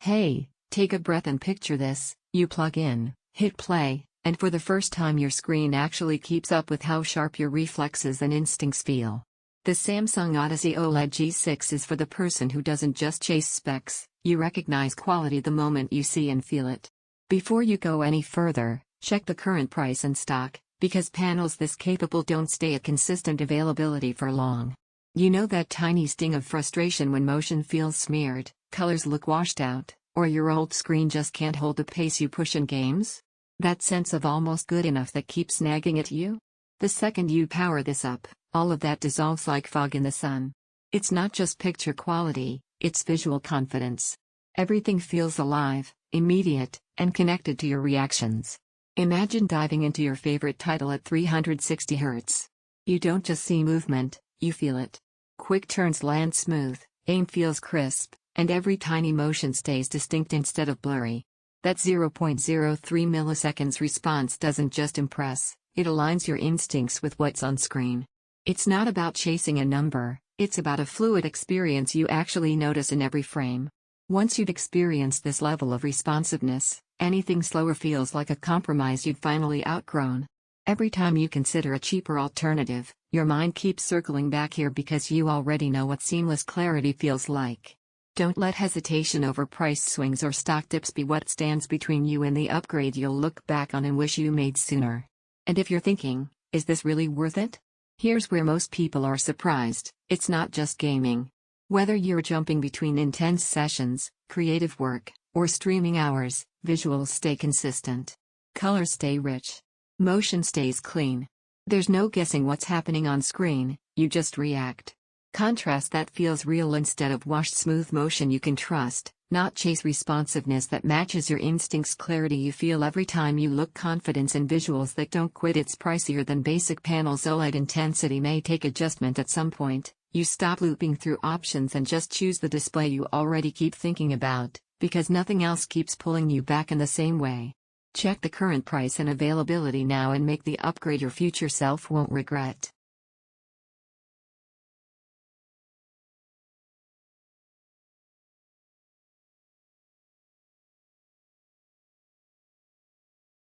Hey, take a breath and picture this: you plug in, hit play, and for the first time your screen actually keeps up with how sharp your reflexes and instincts feel. The Samsung Odyssey OLED G6 is for the person who doesn't just chase specs, you recognize quality the moment you see and feel it. Before you go any further, check the current price and stock, because panels this capable don't stay at consistent availability for long. You know that tiny sting of frustration when motion feels smeared, colors look washed out, or your old screen just can't hold the pace you push in games? That sense of almost good enough that keeps nagging at you? The second you power this up, all of that dissolves like fog in the sun. It's not just picture quality, it's visual confidence. Everything feels alive, immediate, and connected to your reactions. Imagine diving into your favorite title at 360 Hz. You don't just see movement, you feel it. Quick turns land smooth, aim feels crisp, and every tiny motion stays distinct instead of blurry. That 0.03 milliseconds response doesn't just impress, it aligns your instincts with what's on screen. It's not about chasing a number, it's about a fluid experience you actually notice in every frame. Once you've experienced this level of responsiveness, anything slower feels like a compromise you'd finally outgrown. Every time you consider a cheaper alternative, your mind keeps circling back here because you already know what seamless clarity feels like. Don't let hesitation over price swings or stock dips be what stands between you and the upgrade you'll look back on and wish you made sooner. And if you're thinking, is this really worth it? Here's where most people are surprised: it's not just gaming. Whether you're jumping between intense sessions, creative work, or streaming hours, visuals stay consistent. Colors stay rich. Motion stays clean. There's no guessing what's happening on screen, you just react. Contrast that feels real instead of washed smooth motion you can trust, not chase responsiveness that matches your instincts, clarity you feel every time you look, confidence in visuals that don't quit. It's pricier than basic panels. OLED intensity may take adjustment at some point. You stop looping through options and just choose the display you already keep thinking about, because nothing else keeps pulling you back in the same way. Check the current price and availability now and make the upgrade your future self won't regret.